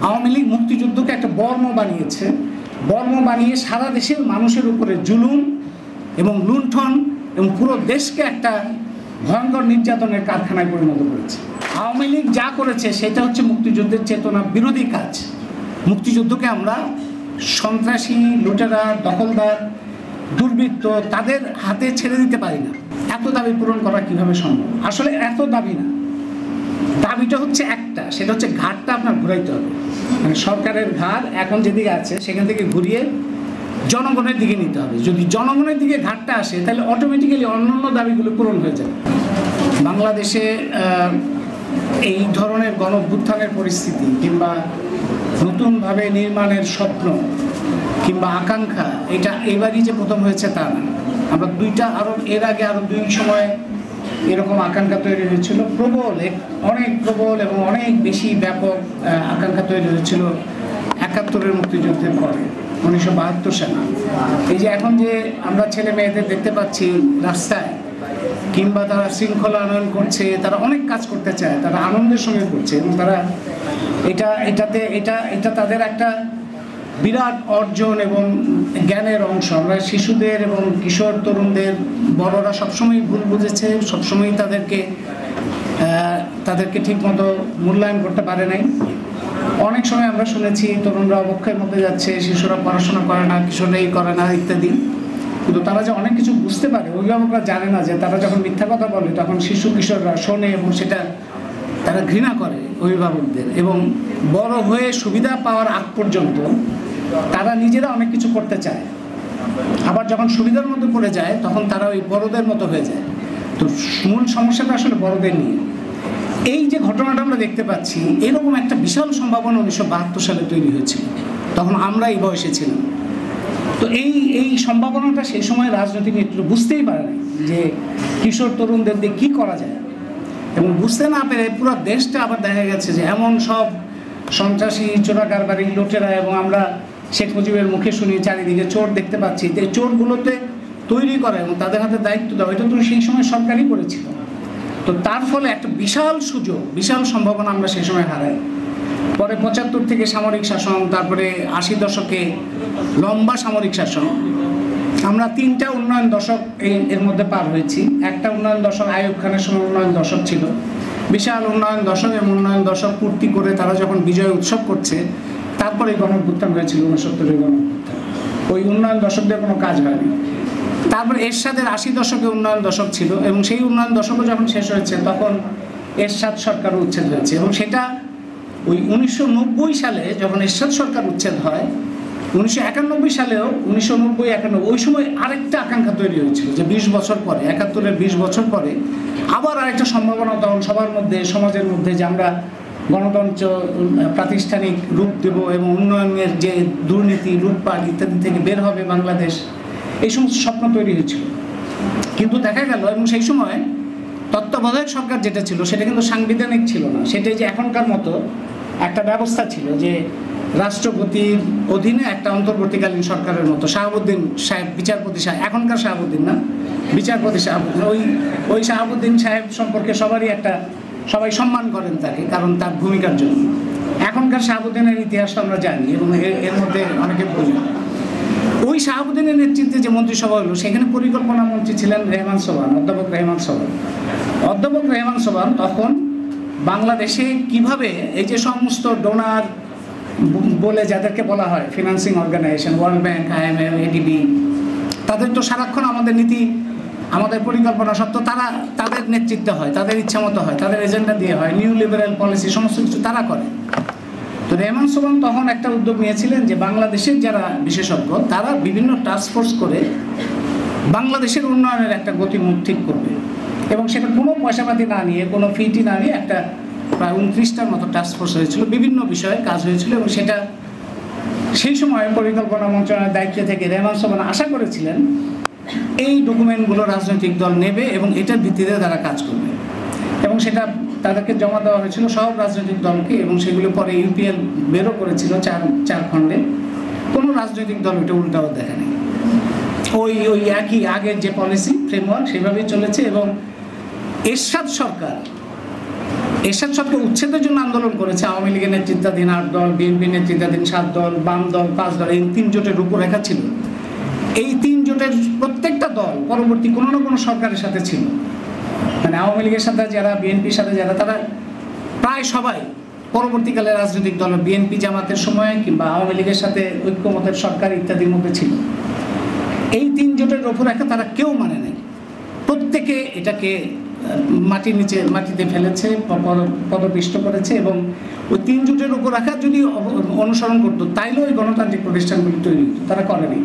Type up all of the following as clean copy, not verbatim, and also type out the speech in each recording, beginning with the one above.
আওয়ামী লীগ মুক্তিযুদ্ধকে একটা বর্ম বানিয়েছে, বর্ম বানিয়ে সারা দেশের মানুষের উপরে জুলুম এবং লুণ্ঠন এবং পুরো দেশকে একটা ভয়ঙ্কর নির্যাতনের কারখানায় পরিণত করেছে। আওয়ামী লীগ যা করেছে সেটা হচ্ছে মুক্তিযুদ্ধের চেতনা বিরোধী কাজ। মুক্তিযুদ্ধকে আমরা সন্ত্রাসী, লুটেরা, দখলদার, দুর্বৃত্ত তাদের হাতে ছেড়ে দিতে পারি না। এত দাবি পূরণ করা কিভাবে সম্ভব? আসলে এত দাবি না, দাবিটা হচ্ছে একটা, সেটা হচ্ছে ঘাটটা আপনার ঘুরাইতে হবে। মানে সরকারের ঘাট এখন যেদিকে আছে সেখান থেকে ঘুরিয়ে জনগণের দিকে নিতে হবে। যদি জনগণের দিকে ঘাটটা আসে তাহলে অটোমেটিক্যালি অন্যান্য দাবিগুলো পূরণ হয়ে যাবে। বাংলাদেশে এই ধরনের গণঅভ্যুত্থানের পরিস্থিতি কিংবা নতুনভাবে নির্মাণের স্বপ্ন কিংবা আকাঙ্ক্ষা এটা এবারই যে প্রথম হয়েছে তা না। আমরা এর আগে আরও দুই সময় এরকম আকাঙ্ক্ষা তৈরি হয়েছিল, অনেক প্রবল এবং অনেক বেশি ব্যাপক আকাঙ্ক্ষা তৈরি হয়েছিল ৭১-এর মুক্তিযুদ্ধের পরে, ১৯৭২ সালে। এই যে এখন যে আমরা ছেলে মেয়েদের দেখতে পাচ্ছি রাস্তায়, কিংবা তারা শৃঙ্খলা আনয়ন করছে, তারা অনেক কাজ করতে চায়, তারা আনন্দের সঙ্গে করছে এবং তারা এটা তাদের একটা বিরাট অর্জন এবং জ্ঞানের অংশ। আমরা শিশুদের এবং কিশোর তরুণদের বড়রা সবসময় ভুল বুঝেছে, সবসময় তাদেরকে ঠিকমতো মূল্যায়ন করতে পারে নাই। অনেক সময় আমরা শুনেছি তরুণরা অবক্ষয়ের মধ্যে যাচ্ছে, শিশুরা পড়াশোনা করে না, কিশোররা এই করে না ইত্যাদি। কিন্তু তারা যে অনেক কিছু বুঝতে পারে অভিভাবকরা জানে না, যে তারা যখন মিথ্যা কথা বলে তখন শিশু কিশোররা শোনে এবং সেটা তারা ঘৃণা করে অভিভাবকদের, এবং বড় হয়ে সুবিধা পাওয়ার আগ পর্যন্ত তারা নিজেরা অনেক কিছু করতে চায়। আবার যখন সুবিধার মধ্যে পড়ে যায় তখন তারা ওই বড়দের মতো হয়ে যায়। তো মূল সমস্যাটা আসলে বড়দের নিয়ে। এই যে ঘটনাটা আমরা দেখতে পাচ্ছি, এরকম একটা বিশাল সম্ভাবনা ১৯৭২ সালে তৈরি হয়েছিল, তখন আমরা এই বয়সে ছিলাম। তো এই সম্ভাবনাটা সেই সময় রাজনৈতিক নেতৃত্ব বুঝতেই পারে না যে কিশোর তরুণদের দিয়ে কী করা যায়, এবং বুঝতে না পেরে পুরো দেশটা আবার দেখা গেছে যে এমন সব সন্ত্রাসী, চোরাকারবারি, লুটেরা, এবং আমরা শেখ মুজিবের মুখে শুনি চারিদিকে চোর দেখতে পাচ্ছি, যে চোরগুলোতে তৈরি করা এবং তাদের হাতে দায়িত্ব দেওয়া, এটা তো সেই সময় সরকারই করেছিল। তো তার ফলে একটা বিশাল সুযোগ, বিশাল সম্ভাবনা আমরা সেই সময় হারাই। পরে ৭৫ থেকে সামরিক শাসন, তারপরে ৮০ দশকে লম্বা সামরিক শাসন, আমরা ৩টা উন্নয়ন দশক এর মধ্যে পার হয়েছি। একটা উন্নয়ন দশক আইয়ুব খানের সময় উন্নয়ন দশক ছিল, বিশাল উন্নয়ন দশক, এবং উন্নয়ন দশক পূর্তি করে তারা যখন বিজয় উৎসব করছে, তারপরে গণঅভ্যুত্থান হয়েছিল ৬৯-এর গণঅভ্যুত্থান। ওই উন্নয়ন দশকদের কোনো কাজ হয়নি। তারপরে এরশাদের ৮০ দশকে উন্নয়ন দশক ছিল, এবং সেই উন্নয়ন দশকও যখন শেষ হয়েছে তখন এরশাদ সরকার উচ্ছেদ হয়েছে, এবং সেটা ওই ১৯৯০ সালে যখন এরশাদ সরকার উচ্ছেদ হয়, ১৯৯১ সালেও ১৯৯০-৯১ ওই সময় আরেকটা আকাঙ্ক্ষা তৈরি হয়েছিল যে ২০ বছর পরে, ৭১-এর ২০ বছর পরে আবার আরেকটা সম্ভাবনা তখন সবার মধ্যে, সমাজের মধ্যে, যে আমরা গণতন্ত্র প্রাতিষ্ঠানিক রূপ দেব এবং উন্নয়নের যে দুর্নীতি, লুটপাট ইত্যাদি থেকে বের হবে বাংলাদেশ, এই সমস্ত স্বপ্ন তৈরি হয়েছিল। কিন্তু দেখা গেল, এবং সেই সময় তত্ত্বাবধায়ক সরকার যেটা ছিল সেটা কিন্তু সাংবিধানিক ছিল না, সেটাই যে এখনকার মতো একটা ব্যবস্থা ছিল যে রাষ্ট্রপতির অধীনে একটা অন্তর্বর্তীকালীন সরকারের মতো। শাহাবুদ্দিন সাহেব বিচারপতি সাহেব, এখনকার শাহাবুদ্দিন না, বিচারপতি শাহাবুদ্দিন, ওই শাহাবুদ্দিন সাহেব সম্পর্কে সবাই সম্মান করেন তাকে, কারণ তার ভূমিকার জন্য। এখনকার শাহাবুদ্দিনের ইতিহাসটা আমরা জানি এবং এর মধ্যে অনেকে বলি। ওই শাহাবুদ্দিনের নেতৃত্বে যে মন্ত্রিসভা হলো, সেখানে পরিকল্পনা মন্ত্রী ছিলেন অধ্যাপক রেহমান সোবহান। তখন বাংলাদেশে কিভাবে এই যে সমস্ত ডোনার বলে যাদেরকে বলা হয়, financing organisation, world bank, IMF, ADB, তাদের তো সারাক্ষণ আমাদের নীতি, আমাদের পরিকল্পনা সত্ত্বেও তাদের নেতৃত্বে হয়, তাদের ইচ্ছা মতো হয়, তাদের এজেন্ডা দিয়ে হয়, নিউ লিবারেল পলিসি সমস্ত কিছু তারা করে। তো রেহমান সোবহান তখন একটা উদ্যোগ নিয়েছিলেন যে বাংলাদেশের যারা বিশেষজ্ঞ তারা বিভিন্ন টাস্কফোর্স করে বাংলাদেশের উন্নয়নের একটা গতিমুখ ঠিক করবে, এবং সেটা কোনো পয়সাপাতি না নিয়ে, কোনো ফিটি না নিয়ে একটা প্রায় ২৯টার মতো টাস্কফোর্স হয়েছিল, বিভিন্ন বিষয়ে কাজ হয়েছিল। এবং সেটা সেই সময় পরিকল্পনা মন্ত্রণালয়ের দায়িত্ব থেকে রেহমান সোবহান আশা করেছিলেন এই ডকুমেন্টগুলো রাজনৈতিক দল নেবে এবং এটার ভিত্তিতে তারা কাজ করবে, এবং সেটা তাদেরকে জমা দেওয়া হয়েছিল সব রাজনৈতিক দলকে, এবং সেগুলো পরে UPL বেরও করেছিল চার খণ্ডে। কোনো রাজনৈতিক দল ওটা উল্টাও দেখেনি, ওই একই আগের যে পলিসি ফ্রেমওয়ার্ক সেভাবেই চলেছে। এবং এরশাদ সরকার এরশাদ সাহেবকে উচ্ছেদের জন্য আন্দোলন করেছে আওয়ামী লীগের নেতৃত্বাধীন 8 দল, বিএনপি নেতৃত্বাধীন 7 দল, বাম দল 5 দল, এই 3 জোটের রূপরেখা ছিল। এই 3 জোটের প্রত্যেকটা দল পরবর্তী কোনো না কোনো সরকারের সাথে ছিল, মানে আওয়ামী লীগের সাথে যারা, বিএনপির সাথে যারা, তারা প্রায় সবাই পরবর্তীকালে রাজনৈতিক দল বিএনপি জামাতের সময় কিংবা আওয়ামী লীগের সাথে ঐক্যমতের সরকার ইত্যাদির মধ্যে ছিল। এই 3 জোটের রূপরেখা তারা কেউ মানে নাই, প্রত্যেকে এটাকে মাটিতে ফেলেছে, পদপিষ্ট করেছে, এবং ওই 3 জোটের রূপরেখা যদি অনুসরণ করতো তাইলে ওই গণতান্ত্রিক প্রতিষ্ঠানগুলি তৈরি হতো, তারা করেনি।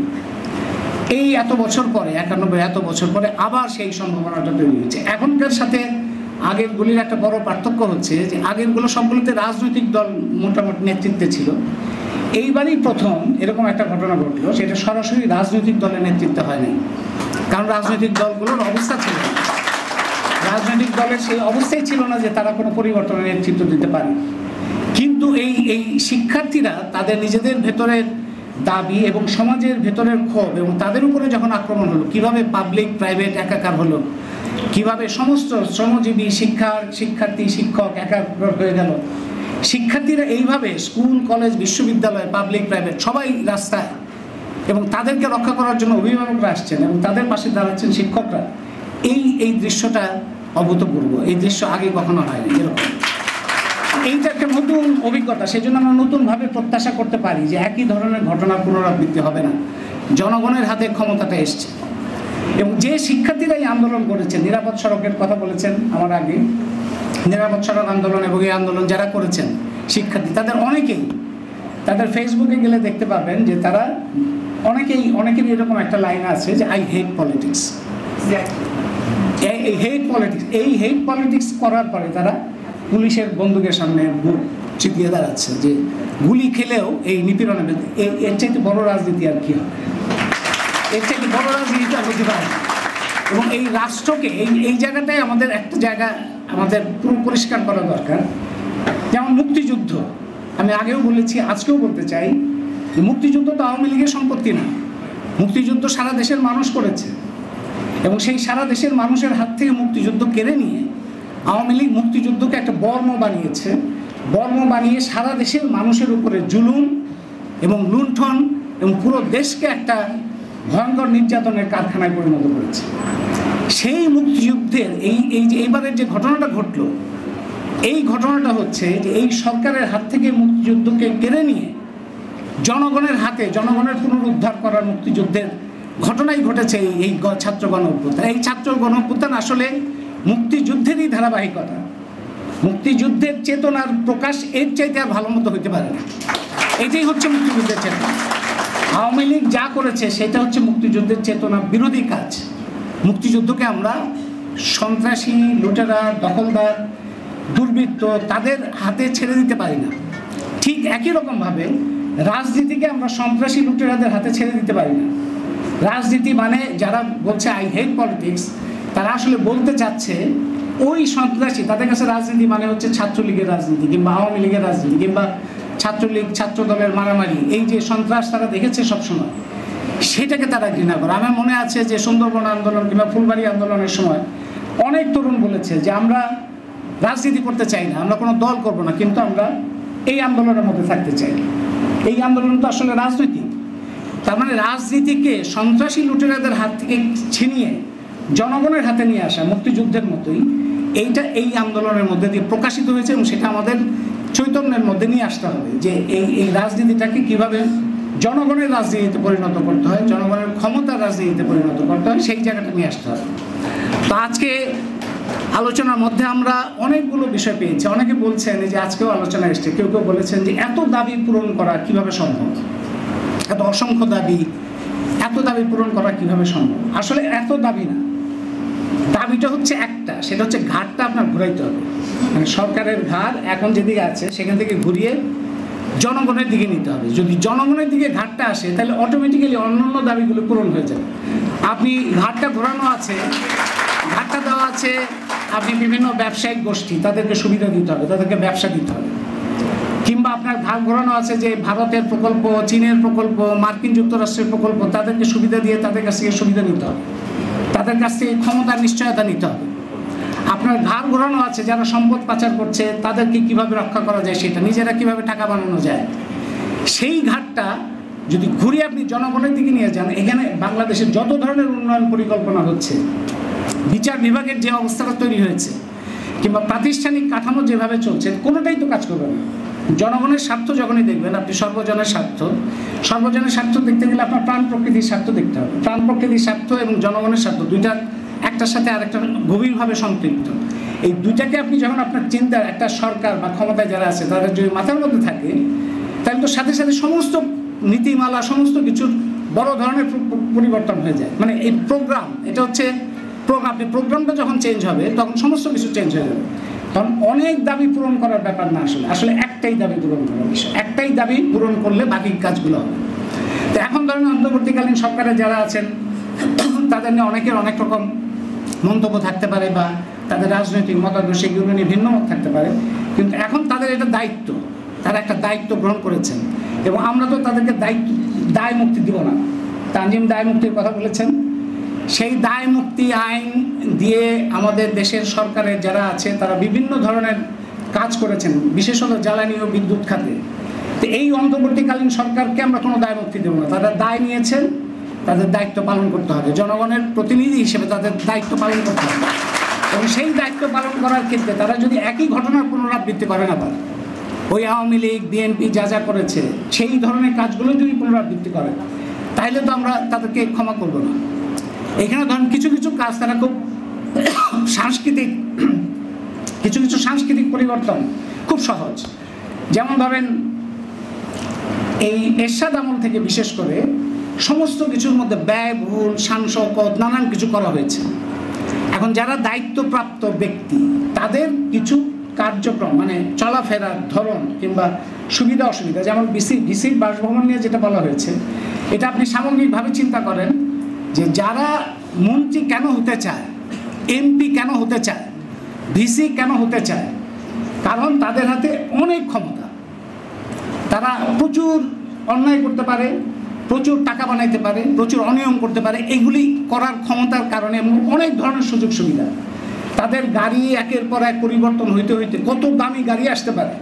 এই এত বছর পরে, 91 এত বছর পরে আবার সেই সম্ভাবনাটা তৈরি হয়েছে। এখনকার সাথে আগেরগুলির একটা বড় পার্থক্য হচ্ছে যে আগেরগুলো সবগুলোতে রাজনৈতিক দল মোটামুটি নেতৃত্বে ছিল। এইবারই প্রথম এরকম একটা ঘটনা ঘটলো, সেটা সরাসরি রাজনৈতিক দলের নেতৃত্বে হয় নাই, কারণ রাজনৈতিক দলগুলোর অবস্থা ছিল না, রাজনৈতিক দলের সেই অবস্থাই ছিল না যে তারা কোনো পরিবর্তনের নেতৃত্ব দিতে পারে। কিন্তু এই শিক্ষার্থীরা তাদের নিজেদের ভেতরের দাবি এবং সমাজের ভেতরের ক্ষোভ এবং তাদের উপরে যখন আক্রমণ হলো, কিভাবে পাবলিক প্রাইভেট একাকার হলো, কিভাবে সমস্ত শ্রমজীবী শিক্ষার্থী শিক্ষক একাকার হয়ে গেল, শিক্ষার্থীরা এইভাবে স্কুল কলেজ বিশ্ববিদ্যালয় পাবলিক প্রাইভেট সবাই রাস্তায়, এবং তাদেরকে রক্ষা করার জন্য অভিভাবকরা আসছেন এবং তাদের পাশে দাঁড়াচ্ছেন শিক্ষকরা, এই দৃশ্যটা অভূতপূর্ব। এই দৃশ্য আগে কখনো হয়নি এরকম। এইটা একটা নতুন অভিজ্ঞতা, সেই জন্য আমরা নতুনভাবে প্রত্যাশা করতে পারি যে একই ধরনের ঘটনার পুনরাবৃত্তি হবে না। জনগণের হাতে ক্ষমতাটা এসছে, এবং যে শিক্ষার্থীরা এই আন্দোলন করেছেন, নিরাপদ সড়কের কথা বলেছেন আমার আগে, নিরাপদ সড়ক আন্দোলন এবং এই আন্দোলন যারা করেছেন শিক্ষার্থী, তাদের অনেকেই, তাদের ফেসবুকে গেলে দেখতে পাবেন যে তারা অনেকেরই এরকম একটা লাইন আছে যে আই হেট পলিটিক্স। এই হেট পলিটিক্স করার পরে তারা পুলিশের বন্দুকের সামনে বুক চিপিয়ে দাঁড়াচ্ছে যে গুলি খেলেও এই নিপীড়নের, এর চাইতে বড় রাজনীতি আর কি হবে, এর চাইতে বড় রাজনীতি আর হতে পারে। এবং এই রাষ্ট্রকে এই জায়গাটায় আমাদের একটা জায়গা আমাদের পুরো পরিষ্কার করা দরকার। যেমন মুক্তিযুদ্ধ, আমি আগেও বলেছি, আজকেও বলতে চাই, যে মুক্তিযুদ্ধ তো আওয়ামী লীগের সম্পত্তি না, মুক্তিযুদ্ধ সারা দেশের মানুষ করেছে, এবং সেই সারা দেশের মানুষের হাত থেকে মুক্তিযুদ্ধ কেড়ে নিয়ে আওয়ামী লীগ মুক্তিযুদ্ধকে একটা বর্ম বানিয়েছে, বর্ম বানিয়ে সারা দেশের মানুষের উপরে জুলুম এবং লুণ্ঠন এবং পুরো দেশকে একটা ভয়ঙ্কর নির্যাতনের কারখানায় পরিণত করেছে। সেই মুক্তিযুদ্ধের এইবারের যে ঘটনাটা ঘটলো, এই ঘটনাটা হচ্ছে যে এই সরকারের হাত থেকে মুক্তিযুদ্ধকে কেড়ে নিয়ে জনগণের হাতে, জনগণের পুনরুদ্ধার করার মুক্তিযুদ্ধের ঘটনাই ঘটেছে এই ছাত্র গণ অভ্যুত্থান। এই ছাত্র গণ অভ্যুত্থান আসলে মুক্তিযুদ্ধেরই ধারাবাহিকতা, মুক্তিযুদ্ধের চেতনার প্রকাশ, এর চাইতে আর ভালো মতো হইতে পারে না। এটাই হচ্ছে মুক্তিযুদ্ধের চেতনা। আওয়ামী লীগ যা করেছে সেটা হচ্ছে মুক্তিযুদ্ধের চেতনা বিরোধী কাজ। মুক্তিযুদ্ধকে আমরা সন্ত্রাসী, লুটেরা, দখলদার, দুর্বৃত্ত তাদের হাতে ছেড়ে দিতে পারি না। ঠিক একই রকমভাবে রাজনীতিকে আমরা সন্ত্রাসী, লুটেরাদের হাতে ছেড়ে দিতে পারি না। রাজনীতি মানে যারা বলছে আই হেট পলিটিক্স, তারা আসলে বলতে চাচ্ছে ওই সন্ত্রাসী, তাদের কাছে রাজনীতি মানে হচ্ছে ছাত্রলীগের রাজনীতি কিংবা আওয়ামী লীগের রাজনীতি কিংবা ছাত্রলীগ ছাত্র দলের মারামারি, এই যে সন্ত্রাস তারা দেখেছে সবসময়, সেটাকে তারা ঘৃণা করে। আমার মনে আছে যে সুন্দরবন আন্দোলন কিংবা ফুলবাড়ি আন্দোলনের সময় অনেক তরুণ বলেছে যে আমরা রাজনীতি করতে চাই না, আমরা কোনো দল করব না, কিন্তু আমরা এই আন্দোলনের মধ্যে থাকতে চাই। এই আন্দোলন তো আসলে রাজনীতি। তার মানে রাজনীতিকে সন্ত্রাসী লুটেরাদের হাত থেকে ছিনিয়ে জনগণের হাতে নিয়ে আসা, মুক্তিযুদ্ধের মতোই এই আন্দোলনের মধ্যে দিয়ে প্রকাশিত হয়েছে, এবং সেটা আমাদের চৈতন্যের মধ্যে নিয়ে আসতে হবে যে এই রাজনীতিটাকে কিভাবে জনগণের রাজনীতিতে পরিণত করতে হয়, জনগণের ক্ষমতার রাজনীতিতে পরিণত করতে হয়, সেই জায়গাটা নিয়ে আসতে হবে। তো আজকে আলোচনার মধ্যে আমরা অনেকগুলো বিষয় পেয়েছি। অনেকে বলছেন যে আজকেও আলোচনা এসছে, কেউ কেউ বলেছেন যে এত দাবি পূরণ করা কিভাবে সম্ভব, এত অসংখ্য দাবি, এত দাবি পূরণ করা কিভাবে সম্ভব। আসলে এত দাবি না, দাবিটা হচ্ছে একটা, সেটা হচ্ছে ঘাটটা আপনার ঘুরাইতে হবে। মানে সরকারের ঘাট এখন যেদিকে আছে সেখান থেকে ঘুরিয়ে জনগণের দিকে নিতে হবে। যদি জনগণের দিকে ঘাটটা আসে তাহলে অটোমেটিক্যালি অন্যান্য দাবিগুলো পূরণ হয়ে যাবে। আপনি ঘাটটা ঘোরানো আছে, ঘাটটা দেওয়া আছে, আপনি বিভিন্ন ব্যবসায়িক গোষ্ঠী, তাদেরকে সুবিধা দিতে হবে, তাদেরকে ব্যবসা দিতে হবে। কিংবা আপনার ঘাট ঘোরানো আছে যে ভারতের প্রকল্প, চীনের প্রকল্প, মার্কিন যুক্তরাষ্ট্রের প্রকল্প, তাদেরকে সুবিধা দিয়ে তাদের কাছ থেকে সুবিধা নিতে হবে, তাদের কাছ থেকে ক্ষমতার নিশ্চয়তা নিতে হবে। আপনার ঘাড় ঘোরানো আছে যারা সম্পদ পাচার করছে, তাদেরকে কিভাবে রক্ষা করা যায়, সেটা নিজেরা কিভাবে টাকা বানানো যায়, সেই ঘাটটা যদি ঘুরিয়ে আপনি জনগণের দিকে নিয়ে যান, এখানে বাংলাদেশের যত ধরনের উন্নয়ন পরিকল্পনা হচ্ছে, বিচার বিভাগের যে অবস্থাটা তৈরি হয়েছে, কিংবা প্রাতিষ্ঠানিক কাঠামো যেভাবে চলছে, কোনোটাই তো কাজ করবে না। জনগণের স্বার্থ যখনই দেখবেন আপনি, সর্বজনের স্বার্থ দেখতে গেলে আপনার প্রাণ প্রকৃতির স্বার্থ দেখতে হবে। প্রাণ প্রকৃতির স্বার্থ এবং জনগণের স্বার্থ দুইটা একটার সাথে আরেকটা গভীরভাবে সম্পৃক্ত। এই দুইটাকে আপনি যখন আপনার চিন্তার একটা সরকার বা ক্ষমতায় যারা আছে তাদের যদি মাথার মধ্যে থাকে, তাহলে তো সাথে সাথে সমস্ত নীতিমালা, সমস্ত কিছুর বড় ধরনের পরিবর্তন হয়ে যায়। মানে এই প্রোগ্রাম, এটা হচ্ছে আপনি প্রোগ্রামটা যখন চেঞ্জ হবে তখন সমস্ত কিছু চেঞ্জ হয়ে যাবে। কারণ অনেক দাবি পূরণ করার ব্যাপার না, আসলে একটাই দাবি পূরণ করার বিষয়। একটাই দাবি পূরণ করলে বাকি কাজগুলো হবে। তো এখন ধরেন অন্তর্বর্তীকালীন সরকারে যারা আছেন তাদের নিয়ে অনেকের অনেক রকম মন্তব্য থাকতে পারে, বা তাদের রাজনৈতিক মতাদর্শ সেগুলো নিয়ে ভিন্ন মত থাকতে পারে, কিন্তু এখন তাদের এটা দায়িত্ব, তারা একটা দায়িত্ব গ্রহণ করেছেন এবং আমরা তো তাদেরকে দায় মুক্তি দিব না। তানজিম দায় মুক্তির কথা বলেছেন, সেই দায় মুক্তি আইন দিয়ে আমাদের দেশের সরকারের যারা আছে তারা বিভিন্ন ধরনের কাজ করেছেন, বিশেষত জ্বালানি ও বিদ্যুৎ খাতে। তো এই অন্তর্বর্তীকালীন সরকারকে আমরা কোনো দায় মুক্তি দেব না। তারা দায় নিয়েছেন, তাদের দায়িত্ব পালন করতে হবে, জনগণের প্রতিনিধি হিসেবে তাদের দায়িত্ব পালন করতে হবে। এবং সেই দায়িত্ব পালন করার ক্ষেত্রে তারা যদি একই ঘটনার পুনরাবৃত্তি করে না পারে, ওই আওয়ামী লীগ বিএনপি যা যা করেছে সেই ধরনের কাজগুলো যদি পুনরাবৃত্তি করে, তাহলে তো আমরা তাদেরকে ক্ষমা করব না। এখানে ধরেন কিছু কিছু কাজ তারা খুব সাংস্কৃতিক পরিবর্তন খুব সহজ। যেমন ধরেন এই এরশাদ আমল থেকে বিশেষ করে সমস্ত কিছুর মধ্যে ব্যয়বহুল, শান শওকত, নানান কিছু করা হয়েছে। এখন যারা দায়িত্বপ্রাপ্ত ব্যক্তি তাদের কিছু কার্যক্রম, মানে চলাফেরার ধরন কিংবা সুবিধা অসুবিধা, যেমন ডিসির বাসভবন নিয়ে যেটা বলা হয়েছে, এটা আপনি সামগ্রিকভাবে চিন্তা করেন যে যারা মন্ত্রী কেন হতে চায়, এমপি কেন হতে চায়, ভিসি কেন হতে চায়, কারণ তাদের হাতে অনেক ক্ষমতা, তারা প্রচুর অন্যায় করতে পারে, প্রচুর টাকা বানাইতে পারে, প্রচুর অনিয়ম করতে পারে। এগুলি করার ক্ষমতার কারণে অনেক ধরনের সুযোগ সুবিধা, তাদের গাড়ি একের পর এক পরিবর্তন হইতে হইতে কত দামি গাড়ি আসতে পারে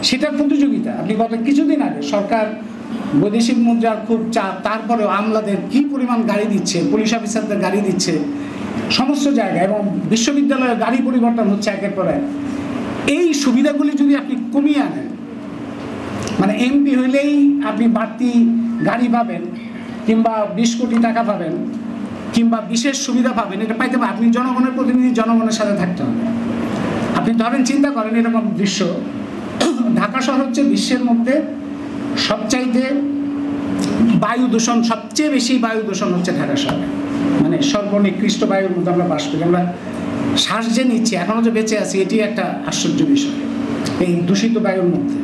সেটার প্রতিযোগিতা। আপনি গত কিছুদিন আগে সরকার বৈদেশিক মুদ্রার খুব চাপ, তারপরেও আমলাদের কী পরিমাণ গাড়ি দিচ্ছে, পুলিশ অফিসারদের গাড়ি দিচ্ছে সমস্ত জায়গায়, এবং বিশ্ববিদ্যালয়ে গাড়ি পরিবর্তন হচ্ছে একের পর এক। এই সুবিধাগুলি যদি আপনি কমিয়ে আনেন, মানে এমপি হইলেই আপনি বাড়তি গাড়ি পাবেন, কিংবা 20 কোটি টাকা পাবেন, কিংবা বিশেষ সুবিধা পাবেন, এটা পাইতে পারেন। আপনি জনগণের প্রতিনিধি, জনগণের সাথে থাকতে হবে। আপনি ধরেন চিন্তা করেন এরকম দৃশ্য, ঢাকা শহর হচ্ছে বিশ্বের মধ্যে সবচাইতে বায়ু দূষণ, সবচেয়ে বেশি বায়ু দূষণ হচ্ছে ঢাকা শহরে। মানে সর্বনিকৃষ্ট বায়ুর মধ্যে আমরা বাস করি। আমরা শ্বাস যে নিচ্ছি, এখনও যে বেঁচে আছি, এটি একটা আশ্চর্য বিষয় এই দূষিত বায়ুর মধ্যে।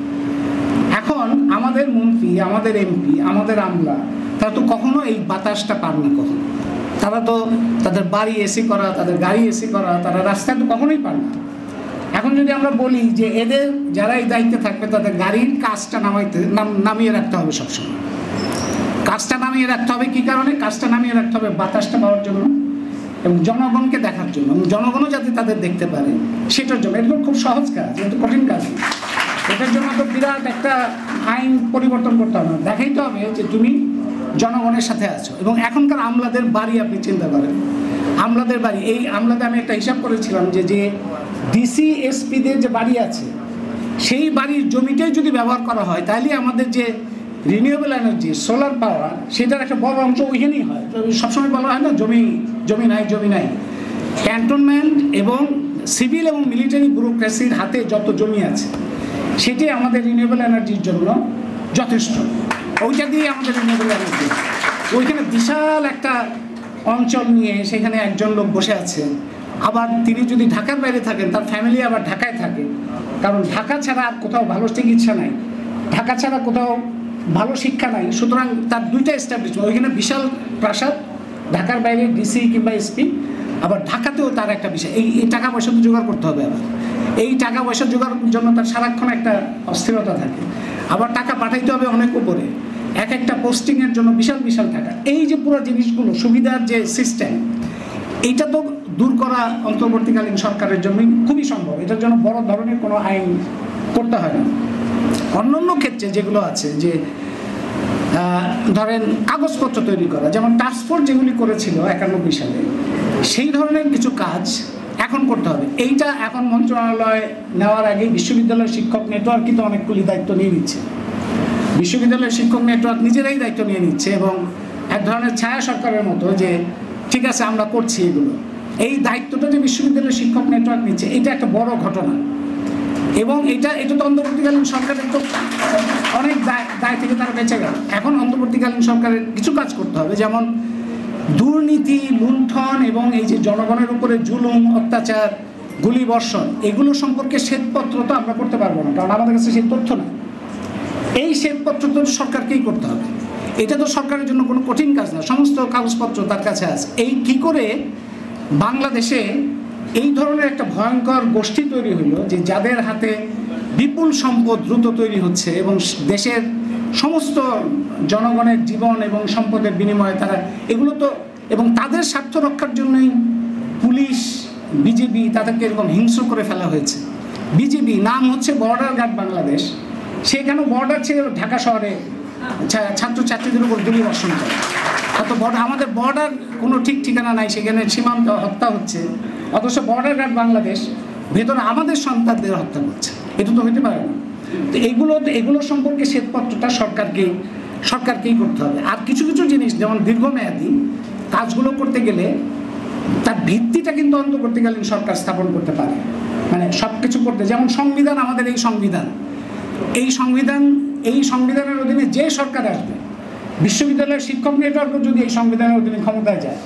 এখন আমাদের মন্ত্রী, আমাদের এমপি, আমাদের আমলা, তারা তো কখনো এই বাতাসটা পান না। কখনো তারা তো তাদের বাড়ি এসি করা, তাদের গাড়ি এসি করা, তারা রাস্তায় তো কখনোই পান না। এখন যদি আমরা বলি যে এদের যারা এই দায়িত্বে থাকবে তাদের গাড়ির কাজটা নামিয়ে রাখতে হবে, সবসময় কাজটা নামিয়ে রাখতে হবে। কী কারণে কাজটা নামিয়ে রাখতে হবে? বাতাসটা পাওয়ার জন্য এবং জনগণকে দেখার জন্য, এবং জনগণও যাতে তাদের দেখতে পারে সেটার জন্য। এটা খুব সহজ কাজ, এটা কঠিন কাজ। এটার জন্য তো বিরাট একটা আইন পরিবর্তন করতে হবে না, দেখাইতে হবে যে তুমি জনগণের সাথে আছো। এবং এখনকার আমলাদের বাড়ি আপনি চিন্তা করেন, আমলাদের বাড়ি, এই আমলাদের আমি একটা হিসাব করেছিলাম যে ডিসি এসপিদের যে বাড়ি আছে, সেই বাড়ির জমিটাই যদি ব্যবহার করা হয়, তাহলে আমাদের যে রিনিউয়েবল এনার্জি, সোলার পাওয়ার, সেটার একটা বড় অংশ ওইখানেই হয়। সবসময় বলা হয় না জমি নাই। ক্যান্টনমেন্ট এবং সিভিল এবং মিলিটারি ব্যুরোক্রেসির হাতে যত জমি আছে, সেটি আমাদের রিনিউয়েবল এনার্জির জন্য যথেষ্ট। ওইটা দিয়ে আমাদের রিনিউয়েবল এনার্জি, ওইখানে বিশাল একটা অঞ্চল নিয়ে সেখানে একজন লোক বসে আছে, আবার তিনি যদি ঢাকার বাইরে থাকেন, তার ফ্যামিলি আবার ঢাকায় থাকে, কারণ ঢাকা ছাড়া আর কোথাও ভালো চিকিৎসা নাই, ঢাকা ছাড়া কোথাও ভালো শিক্ষা নাই। সুতরাং তার দুইটা এস্টাবলিশমেন্ট, ওইখানে বিশাল প্রাসাদ, ঢাকার বাইরে ডিসি কিংবা এসপি, আবার ঢাকাতেও তার একটা বিষয়। এই টাকা পয়সা তো জোগাড় করতে হবে। আবার এই টাকা পয়সা জোগাড়ের জন্য তার সারাক্ষণ একটা অস্থিরতা থাকে। আবার টাকা পাঠাইতে হবে অনেক উপরে, এক একটা পোস্টিংয়ের জন্য বিশাল টাকা। এই যে পুরো জিনিসগুলো, সুবিধার যে সিস্টেম, এইটা তো দূর করা অন্তর্বর্তীকালীন সরকারের জন্য খুবই সম্ভব। এটার জন্য বড় ধরনের কোনো আইন করতে হয় না। অন্যান্য ক্ষেত্রে যেগুলো আছে, যে ধরেন কাগজপত্র তৈরি করা, যেমন টাস্কফোর্স যেগুলি করেছিল 91 সালে, সেই ধরনের কিছু কাজ এখন করতে হবে। এইটা এখন মন্ত্রণালয় নেওয়ার আগে বিশ্ববিদ্যালয় শিক্ষক নেটওয়ার্ক কিন্তু অনেকগুলি দায়িত্ব নিয়ে নিচ্ছে। বিশ্ববিদ্যালয় শিক্ষক নেটওয়ার্ক নিজেরাই দায়িত্ব নিয়ে নিচ্ছে এবং এক ধরনের ছায়া সরকারের মতো, যে ঠিক আছে আমরা করছি এগুলো। এই দায়িত্বটা যে বিশ্ববিদ্যালয় শিক্ষক নেটওয়ার্ক নিচ্ছে, এটা একটা বড় ঘটনা। এবং এটা তো অন্তর্বর্তীকালীন সরকারের তো অনেক দায় থেকে তারা বেঁচে গেল। এখন অন্তর্বর্তীকালীন সরকারের কিছু কাজ করতে হবে, যেমন দুর্নীতি, লুণ্ঠন এবং এই যে জনগণের উপরে জুলুম, অত্যাচার, গুলিবর্ষণ, এগুলো সম্পর্কে শ্বেতপত্র তো আমরা করতে পারবো না, কারণ আমাদের কাছে সেই তথ্য নেই। এই শ্বেতপত্র তো সরকারকেই করতে হবে। এটা তো সরকারের জন্য কোনো কঠিন কাজ না, সমস্ত কাগজপত্র তার কাছে আছে। এই কী করে বাংলাদেশে এই ধরনের একটা ভয়ঙ্কর গোষ্ঠী তৈরি হলো, যে যাদের হাতে বিপুল সম্পদ দ্রুত তৈরি হচ্ছে এবং দেশের সমস্ত জনগণের জীবন এবং সম্পদের বিনিময়ে তারা এগুলো তো, এবং তাদের স্বার্থ রক্ষার জন্যই পুলিশ, বিজেপি তাদেরকে এরকম হিংস্র করে ফেলা হয়েছে। বিজেপি নাম হচ্ছে বর্ডার গার্ড বাংলাদেশ, সেখানেও বর্ডার ছেড়ে ঢাকা শহরে ছাত্রছাত্রীদের উপর গুলি বর্ষণ করে। অত আমাদের বর্ডার কোনো ঠিক ঠিকানা নাই, সেখানে সীমান্ত হত্যা হচ্ছে, অথচ বর্ডার গার্ড বাংলাদেশ ভেতরে আমাদের সন্তানদের হত্যা করছে। এটা তো হইতে পারে না। তো এগুলো সম্পর্কে শ্বেতপত্রটা সরকারকেই করতে হবে। আর কিছু কিছু জিনিস যেমন দীর্ঘমেয়াদী কাজগুলো করতে গেলে তার ভিত্তিটা কিন্তু অন্তর্বর্তীকালীন সরকার স্থাপন করতে পারে। মানে সব কিছু করতে, যেমন সংবিধান, আমাদের এই সংবিধানের অধীনে যে সরকার আসবে, বিশ্ববিদ্যালয়ের শিক্ষক নেটওয়ার্কও যদি এই সংবিধানের অধীনে ক্ষমতায় যায়,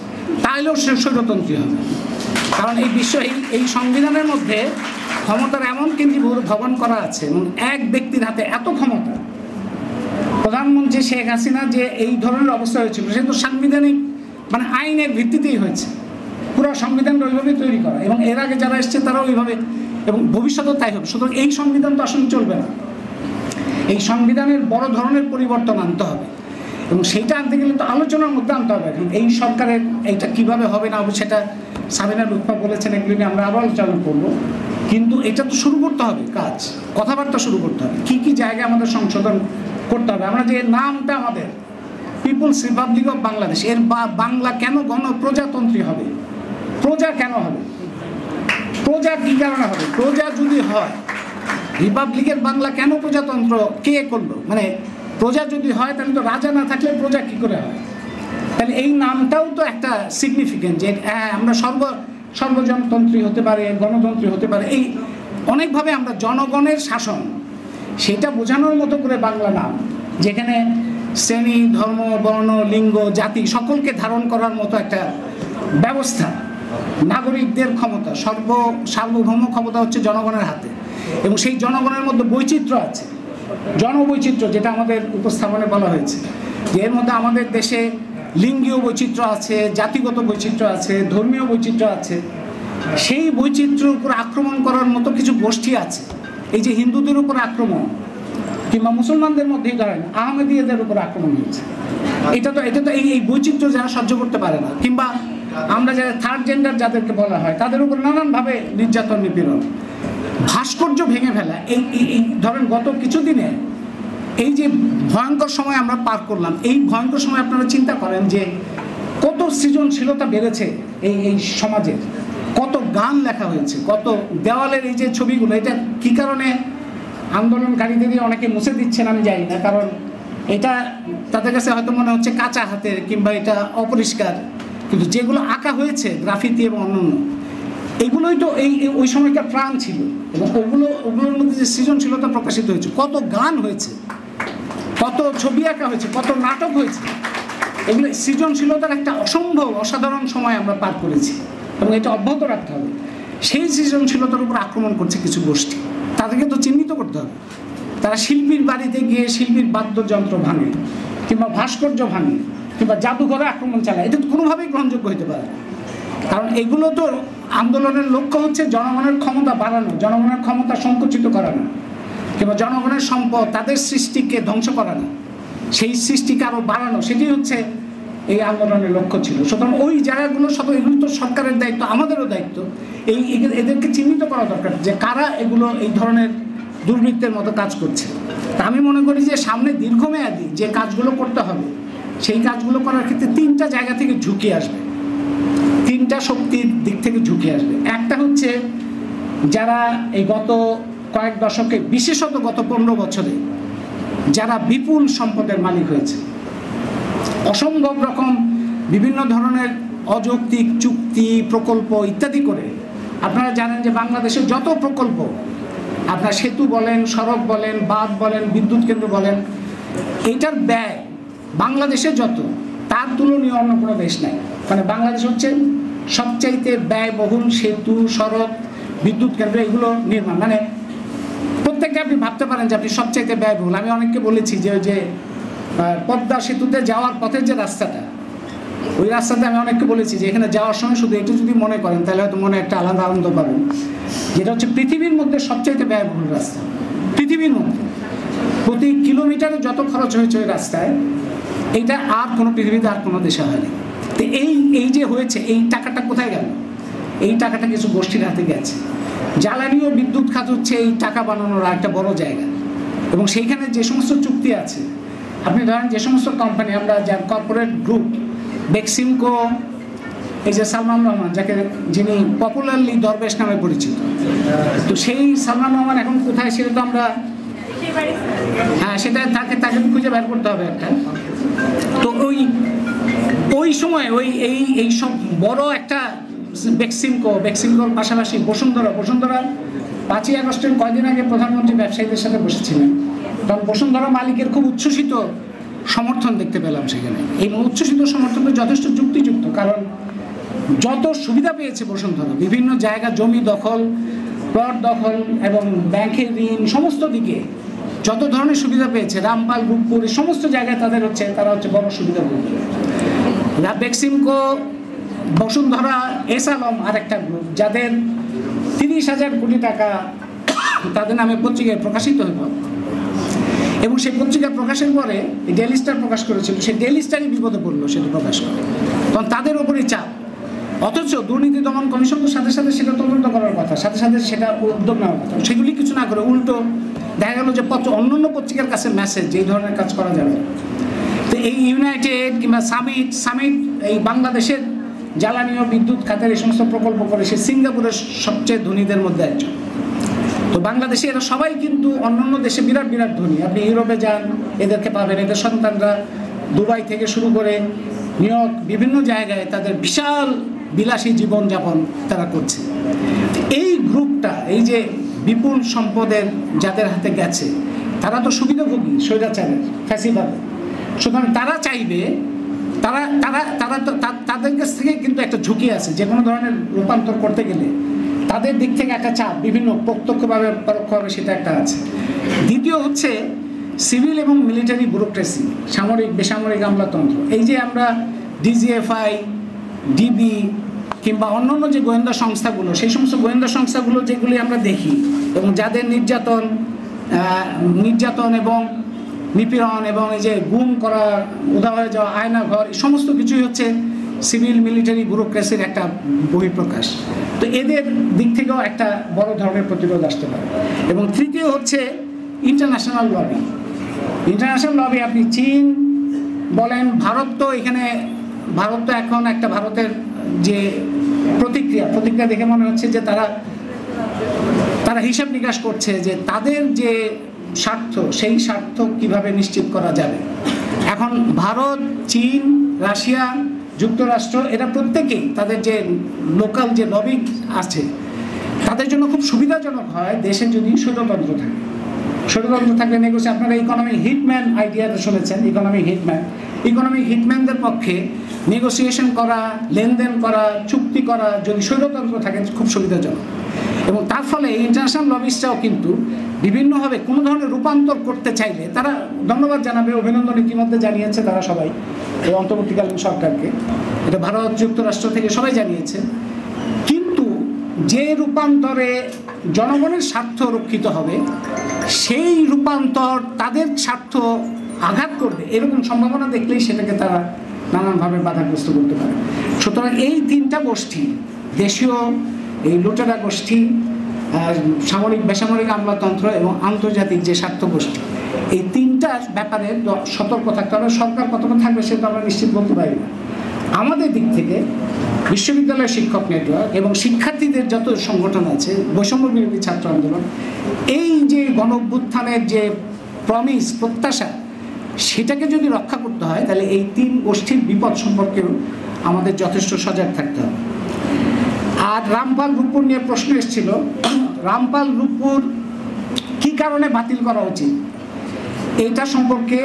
তাহলেও সে স্বৈরতন্ত্রী হবে। কারণ এই সংবিধানের মধ্যে ক্ষমতার এমন কিন্তু ভবন করা আছে এবং এক ব্যক্তির হাতে এত ক্ষমতা। প্রধানমন্ত্রী শেখ হাসিনা যে এই ধরনের অবস্থা হয়েছিল, সে তো সাংবিধানিক মানে আইনের ভিত্তিতেই হয়েছে। পুরো সংবিধানটা ওইভাবেই তৈরি করা, এবং এর আগে যারা এসছে তারাও ওইভাবে, এবং ভবিষ্যতেও তাই হবে। সুতরাং এই সংবিধান তো আসলে চলবে না। এই সংবিধানের বড় ধরনের পরিবর্তন আনতে হবে, এবং সেইটা আনতে গেলে তো আলোচনার মধ্যে আনতে হবে। এখন এই সরকারের এইটা কিভাবে হবে না হবে সেটা সাবিনা লুৎফা বলেছেন, এগুলি নিয়ে আমরা আবার আলোচনা করবো। কিন্তু এটা তো শুরু করতে হবে, কাজ, কথাবার্তা শুরু করতে হবে, কি কি জায়গায় আমাদের সংশোধন করতে হবে। আমরা যে নামটা আমাদের পিপলস রিপাবলিক অফ বাংলাদেশ, এর বাংলা কেন গণপ্রজাতন্ত্রী হবে? প্রজা কেন হবে? প্রজা কি কারণে হবে? প্রজা যদি হয়, রিপাবলিকের বাংলা কেন প্রজাতন্ত্র কে করলো? মানে প্রজা যদি হয়, তাহলে তো রাজা না থাকলে প্রজা কি করে হয়? তাহলে এই নামটাও তো একটা সিগনিফিকেন্ট, যে আমরা সর্বজনতন্ত্রী হতে পারে, গণতন্ত্রী হতে পারে, এই অনেকভাবে আমরা জনগণের শাসন, সেটা বোঝানোর মতো করে বাংলা নাম, যেখানে শ্রেণী, ধর্ম, বর্ণ, লিঙ্গ, জাতি সকলকে ধারণ করার মতো একটা ব্যবস্থা, নাগরিকদের ক্ষমতা, সার্বভৌম ক্ষমতা হচ্ছে জনগণের হাতে, এবং সেই জনগণের মধ্যে বৈচিত্র্য আছে, জনবৈচিত্র্য, যেটা আমাদের উপস্থাপনে বলা হয়েছে, যে এর মধ্যে আমাদের দেশে লিঙ্গীয় বৈচিত্র্য আছে, জাতিগত বৈচিত্র্য আছে, ধর্মীয় বৈচিত্র্য আছে। সেই বৈচিত্র্যের উপর আক্রমণ করার মতো কিছু গোষ্ঠী আছে। এই যে হিন্দুদের উপর আক্রমণ, কিংবা মুসলমানদের মধ্যেই ধরেন আহমেদীয়দের উপর আক্রমণ হয়েছে, এটা তো এই বৈচিত্র্য যারা সহ্য করতে পারে না, কিংবা আমরা যারা থার্ড জেন্ডার যাদেরকে বলা হয়, তাদের উপর নানানভাবে নির্যাতন, নিপীড়ন, ভাস্কর্য ভেঙে ফেলা। এই ধরেন গত কিছুদিনে এই যে ভয়ঙ্কর সময় আমরা পার করলাম, এই ভয়ঙ্কর সময় আপনারা চিন্তা করেন যে কত সৃজনশীলতা বেড়েছে এই সমাজের, কত গান লেখা হয়েছে, কত দেওয়ালের এই যে ছবিগুলো, এটা কি কারণে আন্দোলনকারীদেরই অনেকে মুছে দিচ্ছেন আমি জানি না, কারণ এটা তাদের কাছে হয়তো মনে হচ্ছে কাঁচা হাতের, কিংবা এটা অপরিষ্কার, কিন্তু যেগুলো আঁকা হয়েছে গ্রাফিতি এবং অন্যান্য, এইগুলোই তো ওই সময়কার প্রাণ ছিল, এবং ওগুলোর মধ্যে যে সৃজনশীলতা প্রকাশিত হয়েছে, কত গান হয়েছে, কত ছবি আঁকা হয়েছে, কত নাটক হয়েছে, এগুলো সৃজনশীলতার একটা অসম্ভব অসাধারণ সময় আমরা পার করেছি, এবং এটা অব্যাহত রাখতে হবে। সেই সৃজনশীলতার উপর আক্রমণ করছে কিছু গোষ্ঠী, তাদেরকে তো চিহ্নিত করতে হবে। তারা শিল্পীর বাড়িতে গিয়ে শিল্পীর বাদ্যযন্ত্র ভাঙে, কিংবা ভাস্কর্য ভাঙে, কিংবা জাদুঘরে আক্রমণ চালায়, এটা তো কোনোভাবেই গ্রহণযোগ্য হতে পারে না। কারণ এগুলো তো আন্দোলনের লক্ষ্য হচ্ছে জনগণের ক্ষমতা বাড়ানো, জনগণের ক্ষমতা সংকুচিত করা না, কিংবা জনগণের সম্পদ, তাদের সৃষ্টিকে ধ্বংস করা না, সেই সৃষ্টিকে আরও বাড়ানো, সেটি হচ্ছে এই আন্দোলনের লক্ষ্য ছিল। সুতরাং ওই জায়গাগুলো এগুলো তো সরকারের দায়িত্ব, আমাদেরও দায়িত্ব। এদেরকে চিহ্নিত করা দরকার যে কারা এগুলো এই ধরনের দুর্বৃত্তের মতো কাজ করছে। তা আমি মনে করি যে সামনে দীর্ঘমেয়াদী যে কাজগুলো করতে হবে, সেই কাজগুলো করার ক্ষেত্রে 3টা জায়গা থেকে ঝুঁকি আসবে, 3টা শক্তির দিক থেকে ঝুঁকি আসবে। একটা হচ্ছে যারা এই গত কয়েক দশকে, বিশেষত গত 15 বছরে যারা বিপুল সম্পদের মালিক হয়েছে, অসম্ভব রকম বিভিন্ন ধরনের অযৌক্তিক চুক্তি, প্রকল্প ইত্যাদি করে, আপনারা জানেন যে বাংলাদেশের যত প্রকল্প, আপনার সেতু বলেন, সড়ক বলেন, বাঁধ বলেন, বিদ্যুৎ কেন্দ্র বলেন, এইটার ব্যয় বাংলাদেশে যত, তার তুলনীয় অন্য কোনো দেশ নাই। মানে বাংলাদেশ হচ্ছে সবচাইতে ব্যয়বহুল সেতু, সড়ক, বিদ্যুৎ কেন্দ্র এগুলো নির্মাণ। মানে প্রত্যেকটা আপনি ভাবতে পারেন যে আপনি সবচাইতে ব্যয়বহুল। আমি অনেককে বলেছি যে ওই যে পদ্মা সেতুতে যাওয়ার পথের যে রাস্তাটা, ওই রাস্তাতে আমি অনেককে বলেছি যে এখানে যাওয়ার সময় শুধু একটু যদি মনে করেন তাহলে হয়তো মনে একটা আলাদা আনন্দ পাবেন। যেটা হচ্ছে পৃথিবীর মধ্যে সবচাইতে ব্যয়বহুল রাস্তা, পৃথিবীর মধ্যে প্রতি কিলোমিটারে যত খরচ হয়েছে ওই রাস্তায়, এইটা আর কোনো পৃথিবীতে আর কোনো দেশে হয়নি। তো এই যে হয়েছে, এই টাকাটা কোথায় গেল? এই টাকাটা কিছু গোষ্ঠীর হাতে গেছে। জ্বালানি ও বিদ্যুৎ খাত হচ্ছে এই টাকা বানানোর একটা বড় জায়গা। এবং সেইখানে যে সমস্ত চুক্তি আছে, আপনি ধরেন যে সমস্ত কোম্পানি, আমরা যার কর্পোরেট গ্রুপ, বেক্সিমকো, এই যে সালমান রহমান, যিনি পপুলারলি দরবেশ নামে পরিচিত, তো সেই সালমান রহমান এখন কোথায় সেটা তো আমরা, হ্যাঁ সেটা তাকে খুঁজে বের করতে হবে একটা। তো ওই সময় এই সব বড় একটা বেক্সিমকোর পাশাপাশি বসুন্ধরা 5ই আগস্টের কয়দিন আগে প্রধানমন্ত্রী ব্যবসায়ীদের সাথে বসেছিলেন, কারণ বসুন্ধরা মালিকের খুব উচ্ছ্বসিত সমর্থন দেখতে পেলাম সেখানে। এই উচ্ছ্বসিত সমর্থনটা যথেষ্ট যুক্তিযুক্ত, কারণ যত সুবিধা পেয়েছে বসুন্ধরা, বিভিন্ন জায়গা জমি দখল, প্লট দখল এবং ব্যাংকের ঋণ, সমস্ত দিকে যত ধরনের সুবিধা পেয়েছে, রামপাল, রূপপুর, এই সমস্ত জায়গায় তারা হচ্ছে বড় সুবিধা পেয়েছে। বেক্সিমকো, বসুন্ধরা, এস আলম আর একটা গ্রুপ, যাদের 30,000 কোটি টাকা তাদের নামে পত্রিকায় প্রকাশিত হইল, এবং সেই পত্রিকা প্রকাশের পরে ডেইলি স্টার প্রকাশ করেছিল, সেই ডেইলি স্টারই বিপদে পড়লো সেটা প্রকাশ করে, কারণ তাদের ওপরই চাপ। অথচ দুর্নীতি দমন কমিশন তো সাথে সাথে সেটা তদন্ত করার কথা, সাথে সাথে সেটা উদ্যোগ নেওয়ার কথা, সেগুলি কিছু না করে উল্টো দেখা গেল যে অন্যান্য পত্রিকার কাছে মেসেজ এই ধরনের কাজ করা যাবে। তো এই ইউনাইটেড কিংবা সামিট এই বাংলাদেশের জ্বালানি ও বিদ্যুৎ খাতের এই সমস্ত প্রকল্প করে সে সিঙ্গাপুরের সবচেয়ে ধনীদের মধ্যে একজন। তো বাংলাদেশে এরা সবাই কিন্তু অন্যান্য দেশে বিরাট বিরাট ধনী। আপনি ইউরোপে যান, এদেরকে পাবেন, এদের সন্তানরা দুবাই থেকে শুরু করে নিউ ইয়র্ক, বিভিন্ন জায়গায় তাদের বিশাল বিলাসী জীবনযাপন তারা করছে। এই গ্রুপটা, এই যে বিপুল সম্পদের যাদের হাতে গেছে, তারা তো সুবিধাভোগী স্বৈরাচারের, ফ্যাসিবাদের। সুতরাং তারা চাইবে, তাদের কাছ থেকে কিন্তু একটা ঝুঁকি আছে, যে কোনো ধরনের রূপান্তর করতে গেলে তাদের দিক থেকে একটা চাপ, বিভিন্ন প্রত্যক্ষভাবে পরোক্ষভাবে সেটা একটা আছে। দ্বিতীয় হচ্ছে সিভিল এবং মিলিটারি ব্যুরোক্রেসি, সামরিক বেসামরিক আমলাতন্ত্র। এই যে আমরা ডিজিএফআই, ডিবি কিংবা অন্যান্য যে গোয়েন্দা সংস্থাগুলো, সেই সমস্ত গোয়েন্দা সংস্থাগুলো যেগুলি আমরা দেখি, এবং যাদের নির্যাতন এবং নিপীড়ন এবং এই যে গুম করা, উধাও হয়ে যাওয়া, আয়নাঘর, এই সমস্ত কিছুই হচ্ছে সিভিল মিলিটারি ব্যুরোক্রেসির একটা বহিঃপ্রকাশ। তো এদের দিক থেকেও একটা বড় ধরনের প্রতিরোধ আসতে পারে। এবং তৃতীয় হচ্ছে ইন্টারন্যাশনাল লবি। ইন্টারন্যাশনাল লবি, আপনি চীন বলেন, ভারত তো এখন একটা, ভারতের যে প্রতিক্রিয়া দেখে মনে হচ্ছে যে তারা হিসাব নিকাশ করছে যে তাদের যে স্বার্থ, সেই স্বার্থ কিভাবে নিশ্চিত করা যাবে। এখন ভারত, চীন, রাশিয়া, যুক্তরাষ্ট্র, এরা প্রত্যেকেই তাদের যে লোকাল যে লবি আছে, তাদের জন্য খুব সুবিধাজনক হয় দেশে যদি স্বৈরতন্ত্র থাকে। স্বৈরতন্ত্র থাকলে নেগোসিয়েশন, আপনারা ইকোনমিক হিটম্যান আইডিয়াটা শুনেছেন, ইকোনমিক হিটম্যানদের পক্ষে নেগোসিয়েশন করা, লেনদেন করা, চুক্তি করা যদি স্বৈরতন্ত্র থাকে খুব সুবিধাজনক। এবং তার ফলে ইন্টারন্যাশনাল লবিস্টরাও কিন্তু বিভিন্নভাবে কোনো ধরনের রূপান্তর করতে চাইলে তারা ধন্যবাদ জানাবে, অভিনন্দন ইতিমধ্যে জানিয়েছে তারা সবাই, এই অন্তর্বর্তীকালীন সরকারকে, এটা ভারত, যুক্তরাষ্ট্র থেকে সবাই জানিয়েছে। কিন্তু যে রূপান্তরে জনগণের স্বার্থ রক্ষিত হবে, সেই রূপান্তর তাদের স্বার্থ আঘাত করবে, এরকম সম্ভাবনা দেখলেই সেটাকে তারা নানানভাবে বাধাগ্রস্ত করতে পারে। সুতরাং এই তিনটা গোষ্ঠী, দেশীয় এই লুটেরা গোষ্ঠী, সামরিক বেসামরিক আমলাতন্ত্র এবং আন্তর্জাতিক যে স্বার্থ গোষ্ঠী, এই তিনটার ব্যাপারে সতর্ক থাকতে হবে। সরকার কতটা থাকবে সেটা আমরা নিশ্চিত বলতে পারি না। আমাদের দিক থেকে বিশ্ববিদ্যালয় শিক্ষক নেটওয়ার্ক এবং শিক্ষার্থীদের যত সংগঠন আছে, বৈষম্য বিরোধী ছাত্র আন্দোলন, এই যে গণ অভ্যুত্থানের যে প্রমিস, প্রত্যাশা, সেটাকে যদি রক্ষা করতে হয় তাহলে এই তিন গোষ্ঠীর বিপদ সম্পর্কেও আমাদের যথেষ্ট সজাগ থাকতে হবে। আর রামপাল রূপপুর নিয়ে প্রশ্ন এসেছিল। রামপাল রূপপুর কি কারণে বাতিল করা উচিত, এটা সম্পর্কে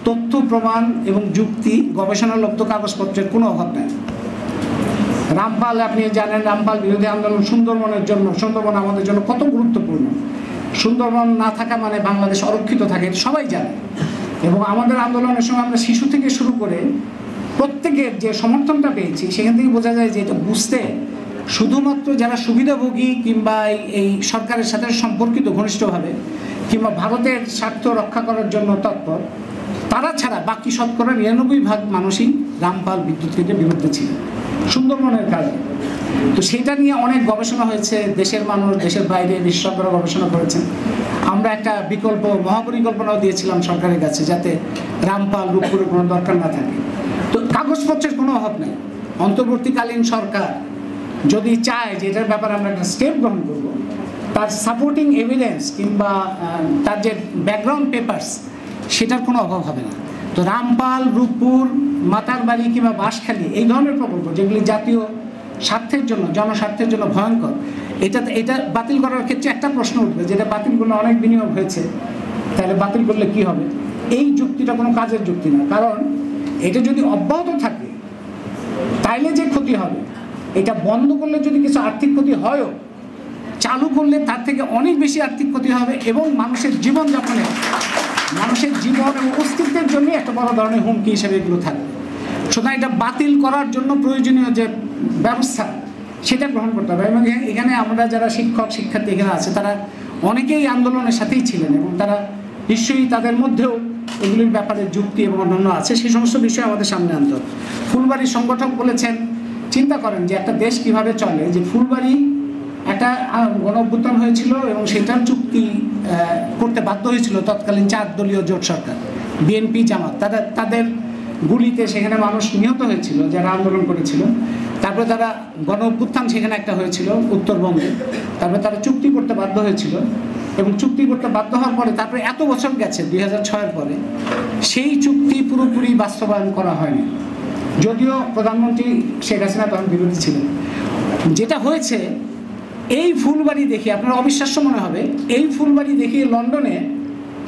তথ্য প্রমাণ এবং যুক্তি, গবেষণালব্ধ কাগজপত্রের কোনো অভাব নেই। রামপাল, আপনি জানেন, রামপাল বিরোধী আন্দোলন সুন্দরবনের জন্য, সুন্দরবন আমাদের জন্য কত গুরুত্বপূর্ণ। সুন্দরবন না থাকা মানে বাংলাদেশ অরক্ষিত থাকে, সবাই জানে। এবং আমাদের আন্দোলনের সময় আমরা শিশু থেকে শুরু করে প্রত্যেকের যে সমর্থনটা পেয়েছি, সেখান থেকে বোঝা যায় যে এটা বুঝতে শুধুমাত্র যারা সুবিধাভোগী কিংবা এই সরকারের সাথে সম্পর্কিত ঘনিষ্ঠভাবে কিংবা ভারতের স্বার্থ রক্ষা করার জন্য তৎপর, তারা ছাড়া বাকি শতকরা ৯৯% মানুষই রামপাল বিদ্যুৎ কেন্দ্রের বিরুদ্ধে ছিল সুন্দরবনের কাজে। তো সেটা নিয়ে অনেক গবেষণা হয়েছে, দেশের মানুষ, দেশের বাইরে বিশেষজ্ঞরা গবেষণা করেছেন। আমরা একটা বিকল্প মহাপরিকল্পনাও দিয়েছিলাম সরকারের কাছে, যাতে রামপাল রূপপুরের কোনো দরকার না থাকে। তো কাগজপত্রের কোনো অভাব নেই। অন্তর্বর্তীকালীন সরকার যদি চায় যে এটার ব্যাপারে আমরা একটা স্টেপ গ্রহণ করব, তার সাপোর্টিং এভিডেন্স কিংবা তার যে ব্যাকগ্রাউন্ড পেপারস, সেটার কোনো অভাব হবে না। তো রামপাল, রূপপুর, মাতারবাড়ি কিংবা বাঁশখালী, এই ধরনের প্রকল্প যেগুলি জাতীয় স্বার্থের জন্য, জনস্বার্থের জন্য ভয়ঙ্কর, এটা বাতিল করার ক্ষেত্রে একটা প্রশ্ন উঠবে, যেটা বাতিল করলে অনেক বিনিয়োগ হয়েছে, তাহলে বাতিল করলে কি হবে? এই যুক্তিটা কোনো কাজের যুক্তি না। কারণ এটা যদি অব্যাহত থাকে তাইলে যে ক্ষতি হবে, এটা বন্ধ করলে যদি কিছু আর্থিক ক্ষতি হয়ও, চালু করলে তার থেকে অনেক বেশি আর্থিক ক্ষতি হবে এবং মানুষের জীবনযাপনে, মানুষের জীবন এবং অস্তিত্বের জন্য একটা বড় ধরনের হুমকি হিসেবে এগুলো থাকবে। সুতরাং এটা বাতিল করার জন্য প্রয়োজনীয় যে ব্যবস্থা, সেটা গ্রহণ করতে হবে। এবং এখানে আমরা যারা শিক্ষক শিক্ষার্থী এখানে আছে, তারা অনেকেই আন্দোলনের সাথেই ছিলেন এবং তারা নিশ্চয়ই তাদের মধ্যেও এগুলির ব্যাপারে যুক্তি এবং অন্যান্য আছে, সেই সমস্ত বিষয় আমাদের সামনে আনতে হবে। ফুলবাড়ির সংগঠক বলেছেন, চিন্তা করেন যে একটা দেশ কিভাবে চলে, যে ফুলবাড়ি একটা গণ অভ্যুত্থান হয়েছিল এবং সেটার চুক্তি করতে বাধ্য হয়েছিল তৎকালীন 4 দলীয় জোট সরকার, বিএনপি, জামাত। তাদের গুলিতে সেখানে মানুষ নিহত হয়েছিল যারা আন্দোলন করেছিল। তারপরে তারা গণ অভ্যুত্থান সেখানে একটা হয়েছিল উত্তরবঙ্গে, তারপরে তারা চুক্তি করতে বাধ্য হয়েছিল এবং চুক্তি করতে বাধ্য হওয়ার পরে তারপরে এত বছর গেছে 2006-এর পরে, সেই চুক্তি পুরোপুরি বাস্তবায়ন করা হয়নি। যদিও প্রধানমন্ত্রী শেখ হাসিনা তখন বিরোধী ছিলেন। যেটা হয়েছে, এই ফুলবাড়ি দেখে আপনার অবিশ্বাস্য মনে হবে, এই ফুলবাড়ি দেখিয়ে লন্ডনে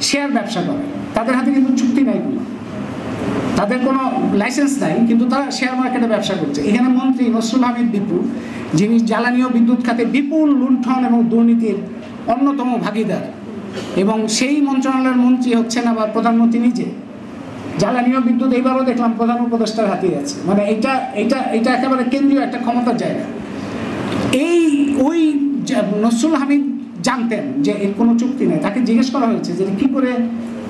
শেয়ার ব্যবসা করে। তাদের হাতে কিন্তু চুক্তি নাই, কোনো তাদের কোনো লাইসেন্স নাই, কিন্তু তারা শেয়ার মার্কেটে ব্যবসা করছে। এখানে মন্ত্রী নসরুল হামিদ বিপু, যিনি জ্বালানি ও বিদ্যুৎ খাতে বিপুল লুণ্ঠন এবং দুর্নীতির অন্যতম ভাগিদার, এবং সেই মন্ত্রণালয়ের মন্ত্রী হচ্ছেন আবার প্রধানমন্ত্রী নিজে। জ্বালানি ও বিদ্যুৎ এইবারও দেখলাম প্রধান উপদেষ্টার হাতেই আছে। মানে এটা একেবারে কেন্দ্রীয় একটা ক্ষমতার জায়গা। ওই নসরুল হামিদ জানতেন যে এর কোনো চুক্তি নেই। তাকে জিজ্ঞেস করা হয়েছে যে কী করে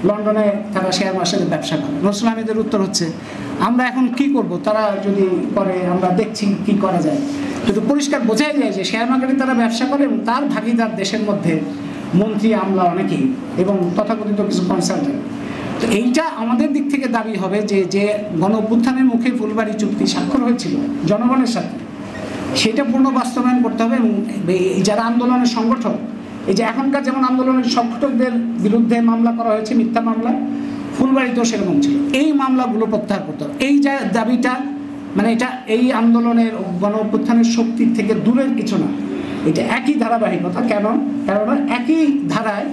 লন্ডনে তারা শেয়ার মার্কেটে ব্যবসা করে। নসরুল হামিদের উত্তর হচ্ছে, আমরা এখন কি করব, তারা যদি করে আমরা দেখছি কি করা যায়। কিন্তু পরিষ্কার বোঝাই যায় যে শেয়ার মার্কেটে তারা ব্যবসা করে এবং তার ভাগিদার দেশের মধ্যে মন্ত্রী, আমলা অনেকেই এবং তথাকথিত কিছু কনসালটেন্ট। তো এইটা আমাদের দিক থেকে দাবি হবে যে গণ অভ্যুত্থানের মুখে ফুলবাড়ি চুক্তি স্বাক্ষর হয়েছিল জনগণের সাথে, সেটা পূর্ণ বাস্তবায়ন করতে হবে। এবং যারা আন্দোলনের সংগঠক, এই যে এখনকার যেমন আন্দোলনের সংগঠকদের বিরুদ্ধে মামলা করা হয়েছে, মিথ্যা মামলা, ফুলবাড়িতেও সেরকম ছিল, এই মামলাগুলো প্রত্যাহার করতে হবে। এই যা দাবিটা, মানে এটা এই আন্দোলনের গণ অভ্যুত্থানের শক্তির থেকে দূরের কিছু না, এটা একই ধারাবাহিকতা। কেননা একই ধারায়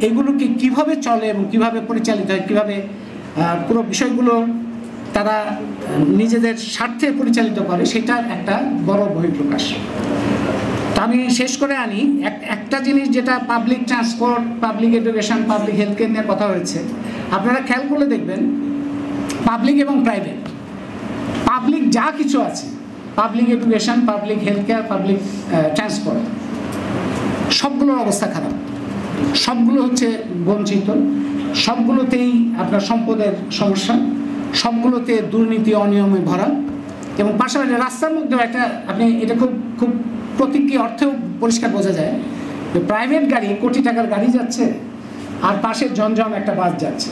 এগুলোকে কিভাবে চলে এবং কিভাবে পরিচালিত হয়, কিভাবে পুরো বিষয়গুলো তারা নিজেদের স্বার্থে পরিচালিত করে, সেটার একটা বড় বহিঃপ্রকাশ। তা আমি শেষ করে আনি একটা জিনিস, যেটা public transport, public education, public health care নিয়ে কথা হয়েছে। আপনারা খেয়াল করলে দেখবেন, পাবলিক এবং প্রাইভেট, পাবলিক যা কিছু আছে, public education, public health care, public transport, সবগুলোর অবস্থা খারাপ, সবগুলো হচ্ছে বঞ্চিত, সবগুলোতেই আপনার সম্পদের সমস্যা, সবগুলোতে দুর্নীতি অনিয়মে ভরা, এবং পাশাপাশি রাস্তার মধ্যেও একটা আপনি এটা খুব খুব প্রতীকী অর্থেও পরিষ্কার বোঝা যায় যে প্রাইভেট গাড়ি, কোটি টাকার গাড়ি যাচ্ছে আর পাশে ঝনঝন একটা বাস যাচ্ছে,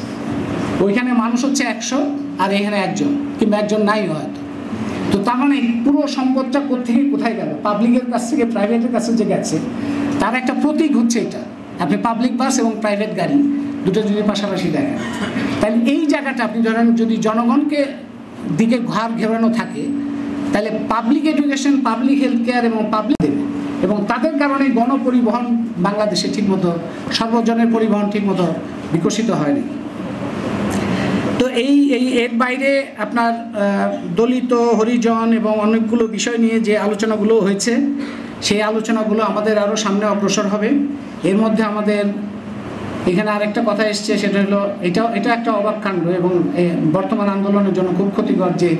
ওইখানে মানুষ হচ্ছে 100 আর এখানে একজন কিংবা একজন নাই হয়তো। তো তার মানে পুরো সম্পদটা কোথেকে কোথায় গেল, পাবলিকের কাছ থেকে প্রাইভেটের কাছে যে গেছে তার একটা প্রতীক হচ্ছে এটা। আপনি পাবলিক বাস এবং প্রাইভেট গাড়ি দুটো যদি পাশাপাশি দেখেন, তাহলে এই জায়গাটা আপনি ধরেন যদি জনগণকে দিকে ঘর ঘেরানো থাকে, তাহলে public education, public health care এবং পাবলিক দেবে, এবং তাদের কারণে গণপরিবহন বাংলাদেশে ঠিকমতো, সর্বজনের পরিবহন ঠিকমতো বিকশিত হয়নি। তো এর বাইরে আপনার দলিত, হরিজন এবং অনেকগুলো বিষয় নিয়ে যে আলোচনাগুলো হয়েছে, সেই আলোচনাগুলো আমাদের আরও সামনে অগ্রসর হবে। এর মধ্যে আমাদের এখানে আরেকটা কথা এসছে, সেটা হলো এটা একটা অবাক কাণ্ড এবং বর্তমান আন্দোলনের জন্য খুব ক্ষতিকর, যে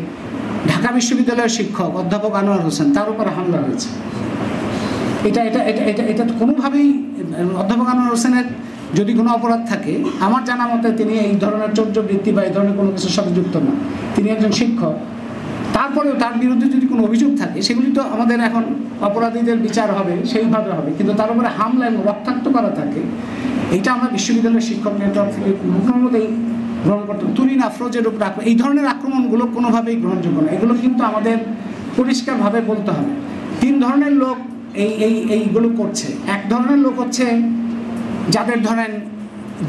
ঢাকা বিশ্ববিদ্যালয়ের শিক্ষক অধ্যাপক আনোয়ার হোসেন, তার উপর হামলা হয়েছে। এটা কোনোভাবেই অধ্যাপক আনোয়ার হোসেনের যদি কোনো অপরাধ থাকে, আমার জানা মতে তিনি এই ধরনের চৌর্যবৃত্তি বা এই ধরনের কোনো কিছুর সাথে যুক্ত না, তিনি একজন শিক্ষক। তারপরেও তার বিরুদ্ধে যদি কোনো অভিযোগ থাকে, সেগুলি তো আমাদের এখন অপরাধীদের বিচার হবে, সেইভাবে হবে, কিন্তু তার উপরে হামলা এবং রক্তাক্ত করা থাকে, এইটা আমরা বিশ্ববিদ্যালয়ের শিক্ষক নেটওয়ার্ক থেকে কোনোমতেই গ্রহণ করতে। তুরিন আফরোজের উপর এই ধরনের আক্রমণগুলো কোনোভাবেই গ্রহণযোগ্য না। এগুলো কিন্তু আমাদের পরিষ্কারভাবে বলতে হবে। 3 ধরনের লোক এইগুলো করছে। এক ধরনের লোক হচ্ছে যাদের ধরেন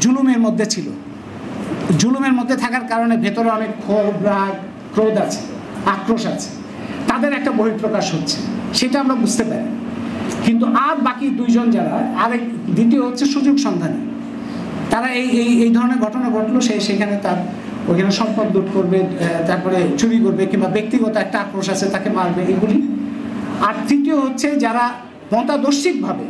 জুলুমের মধ্যে ছিল, জুলুমের মধ্যে থাকার কারণে ভেতরে অনেক ক্ষোভ, রাগ, ক্রোধ আছে, আক্রোশ আছে, তাদের একটা বহিঃপ্রকাশ হচ্ছে, সেটা আমরা বুঝতে পারি। কিন্তু আর বাকি 2 জন যারা দ্বিতীয় হচ্ছে সুযোগ সন্ধানী, তারা এই ধরনের ঘটনা ঘটলো, সেখানে তার ওইখানে সম্পদ লুট করবে, তারপরে চুরি করবে, কিংবা ব্যক্তিগত একটা আক্রোশ আছে তাকে মারবে, এগুলি। আর তৃতীয় হচ্ছে যারা মতাদর্শিকভাবে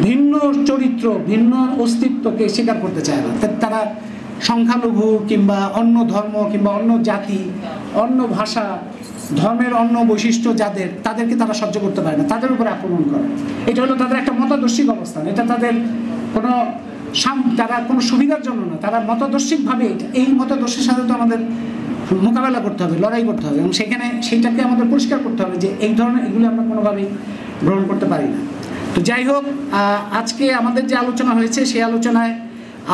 ভিন্ন চরিত্র, ভিন্ন অস্তিত্বকে স্বীকার করতে চায় না, তারা সংখ্যালঘু কিংবা অন্য ধর্ম কিংবা অন্য জাতি, অন্য ভাষা, ধর্মের অন্য বৈশিষ্ট্য তাদেরকে তারা সহ্য করতে পারে না, তাদের উপরে আক্রমণ করে। এটা হলো তাদের একটা মতাদর্শিক অবস্থান। এটা তাদের তারা কোনো সুবিধার জন্য না, তারা মতাদর্শিকভাবে এই মতাদর্শের সাথে তো আমাদের মোকাবেলা করতে হবে, লড়াই করতে হবে, এবং সেইটাকে আমাদের পরিষ্কার করতে হবে যে এই ধরনের এগুলো আমরা কোনোভাবেই গ্রহণ করতে পারি না। তো যাই হোক, আজকে আমাদের যে আলোচনা হয়েছে, সেই আলোচনায়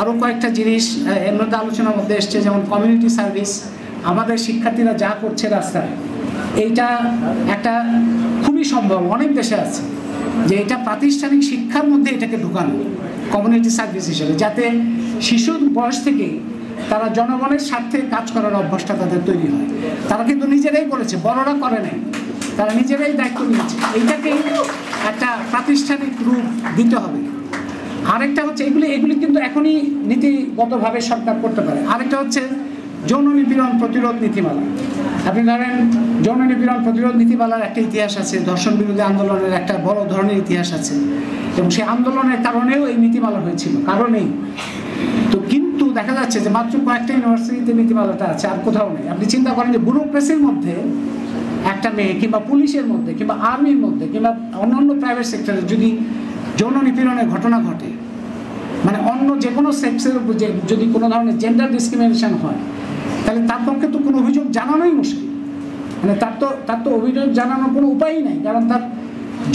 আরও কয়েকটা জিনিস এর মধ্যে আলোচনার মধ্যে এসছে, যেমন কমিউনিটি সার্ভিস। আমাদের শিক্ষার্থীরা যা করছে রাস্তায়, এইটা একটা খুবই সম্ভব, অনেক দেশে আছে, যে এটা প্রাতিষ্ঠানিক শিক্ষার মধ্যে এটাকে ঢুকানো কমিউনিটি সার্ভিস হিসেবে, যাতে শিশুর বয়স থেকেই তারা জনগণের স্বার্থে কাজ করার অভ্যাসটা তাদের তৈরি হয়। তারা কিন্তু নিজেরাই করেছে, বড়রা করে নাই, তারা নিজেরাই দায়িত্ব নিয়েছে। এইটাকে একটা প্রাতিষ্ঠানিক রূপ দিতে হবে। আরেকটা হচ্ছে এগুলি কিন্তু এখনই নীতিগতভাবে সরকার করতে পারে। আরেকটা হচ্ছে যৌন নিপীড়ন প্রতিরোধ নীতিমালা। আপনি ধরেন যৌন নিপীড়ন প্রতিরোধ নীতিমালার একটা ইতিহাস আছে, ধর্ষণ বিরোধী আন্দোলনের একটা বড় ধরনের ইতিহাস আছে, এবং সেই আন্দোলনের কারণেও এই নীতিমালা হয়েছিল, কারণেই তো। কিন্তু দেখা যাচ্ছে যে মাত্র কয়েকটা ইউনিভার্সিটিতে নীতিমালাটা আছে, আর কোথাও নেই। আপনি চিন্তা করেন যে ব্যুরোক্রেসির মধ্যে একটা মেয়ে, কিংবা পুলিশের মধ্যে, কিংবা আর্মির মধ্যে, কিংবা অন্যান্য প্রাইভেট সেক্টরে যদি যৌন নিপীড়নের ঘটনা ঘটে, মানে অন্য যে কোনো সেক্সের উপর যদি কোনো ধরনের জেন্ডার ডিসক্রিমিনেশন হয়, তাহলে তার পক্ষে তো কোনো অভিযোগ জানানোই মুশকিল। মানে তার তো অভিযোগ জানানোর কোনো উপায়ই নাই, কারণ তার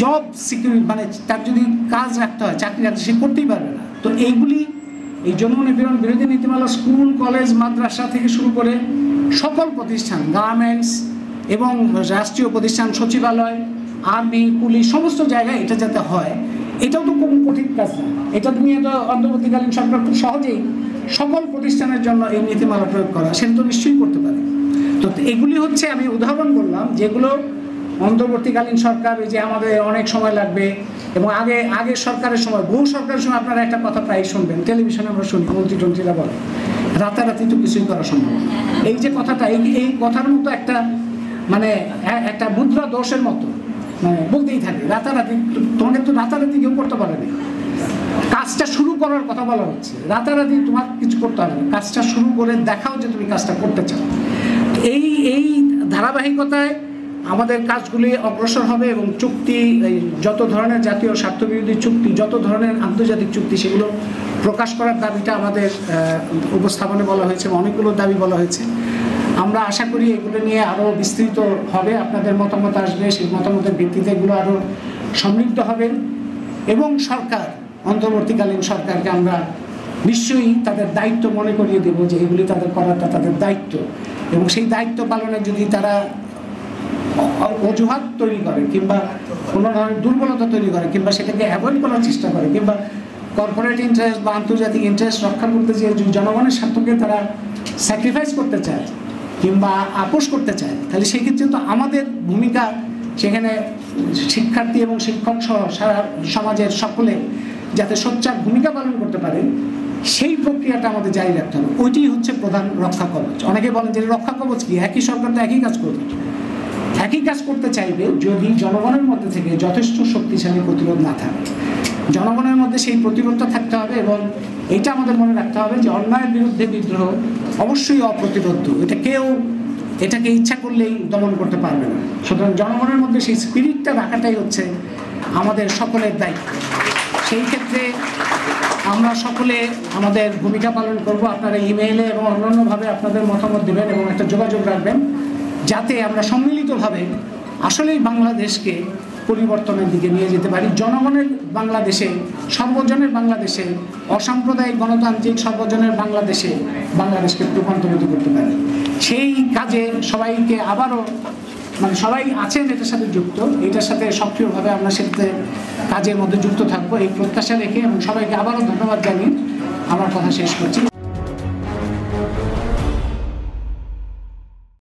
জব সিকিউরিটি, মানে তার যদি কাজ রাখতে হয়, চাকরি রাখতে, সে করতেই পারবে না। তো এই যৌন নিপীড়ন বিরোধী নীতিমালা স্কুল, কলেজ, মাদ্রাসা থেকে শুরু করে সকল প্রতিষ্ঠান, গার্মেন্টস এবং রাষ্ট্রীয় প্রতিষ্ঠান, সচিবালয়, আর্মি, পুলিশ, সমস্ত জায়গায় এটা যাতে হয়, এটাও তো কোনো কঠিন কাজ না। এটা নিয়ে তো অন্তর্বর্তীকালীন সরকার খুব সহজেই সকল প্রতিষ্ঠানের জন্য এই নীতিমালা প্রয়োগ করা, সেটা তো নিশ্চয়ই করতে পারে। তো এগুলি হচ্ছে আমি উদাহরণ বললাম, যেগুলো অন্তর্বর্তীকালীন সরকার, যে আমাদের অনেক সময় লাগবে, এবং আগের সরকারের সময়, বহু সরকারের সময় আপনারা একটা কথা প্রায় শুনবেন, টেলিভিশনে আমরা শুনি, মন্ত্রীরা বলে রাতারাতি তো কিছুই করা সম্ভব। এই যে কথাটা, এই কথার মতো একটা মুদ্রা দোষের মতো, মানে বলতেই থাকে রাতারাতি। তোমাকে তো রাতারাতি কেউ করতে পারে না, কাজটা শুরু করার কথা বলা হচ্ছে, রাতারাতি তোমার কিছু করতে হবে না, কাজটা শুরু করে দেখাও যে তুমি কাজটা করতে চাও। এই ধারাবাহিকতায় আমাদের কাজগুলি অগ্রসর হবে, এবং চুক্তি, যত ধরনের জাতীয় স্বার্থবিরোধী চুক্তি, যত ধরনের আন্তর্জাতিক চুক্তি, সেগুলো প্রকাশ করার দাবিটা আমাদের উপস্থাপনে বলা হয়েছে, অনেকগুলো দাবি বলা হয়েছে। আমরা আশা করি এগুলো নিয়ে আরও বিস্তৃত হবে, আপনাদের মতামত আসবে, সেই মতামতের ভিত্তিতে এগুলো আরও সমৃদ্ধ হবে। এবং সরকার, অন্তর্বর্তীকালীন সরকারকে আমরা নিশ্চয়ই তাদের দায়িত্ব মনে করিয়ে দেব যে এগুলি তাদের করাটা তাদের দায়িত্ব, এবং সেই দায়িত্ব পালনে যদি তারা অজুহাত তৈরি করে কিংবা কোনো ধরনের দুর্বলতা তৈরি করে কিংবা সেটাকে অ্যাভয়েড করার চেষ্টা করে কিংবা কর্পোরেট ইন্টারেস্ট বা আন্তর্জাতিক ইন্টারেস্ট রক্ষা করতে যে জনগণের স্বার্থকে তারা স্যাক্রিফাইস করতে চায় কিংবা আপোষ করতে চায়, তাহলে সেই ক্ষেত্রে তো আমাদের ভূমিকা সেখানে শিক্ষার্থী এবং শিক্ষক সহ সারা সমাজের সকলে যাতে সোচ্চার ভূমিকা পালন করতে পারে সেই প্রক্রিয়াটা আমাদের জারি রাখতে হবে। ওইটি হচ্ছে প্রধান রক্ষা কবচ। অনেকে বলেন যে রক্ষা কবচ কি, একই সরকার তো একই কাজ করবে, একই কাজ করতে চাইবে যদি জনগণের মধ্যে থেকে যথেষ্ট শক্তিশালী প্রতিরোধ না থাকে। জনগণের মধ্যে সেই প্রতিরোধটা থাকতে হবে এবং এটা আমাদের মনে রাখতে হবে যে অন্যায়ের বিরুদ্ধে বিদ্রোহ অবশ্যই অপ্রতিরোধ্য, এটাকে ইচ্ছা করলেই দমন করতে পারবে না। সুতরাং জনগণের মধ্যে সেই স্পিরিটটা রাখাটাই হচ্ছে আমাদের সকলের দায়িত্ব। সেই ক্ষেত্রে আমরা সকলে আমাদের ভূমিকা পালন করব। আপনারা ইমেইলে এবং অন্যান্যভাবে আপনাদের মতামত দেবেন এবং একটা যোগাযোগ রাখবেন যাতে আমরা সম্মিলিতভাবে আসলেই বাংলাদেশকে পরিবর্তনের দিকে নিয়ে যেতে পারি। জনগণের বাংলাদেশে, সর্বজনের বাংলাদেশে, অসাম্প্রদায়িক গণতান্ত্রিক সর্বজনের বাংলাদেশে বাংলাদেশকে রূপান্তরিত করতে পারি। সেই কাজে সবাইকে আবারও সবাই আছেন এটার সাথে যুক্ত, এটার সাথে সক্রিয়ভাবে আমরা সেটাতে কাজের মধ্যে যুক্ত থাকবো এই প্রত্যাশা রেখে এবং সবাইকে আবারও ধন্যবাদ জানিয়ে আমার কথা শেষ করছি।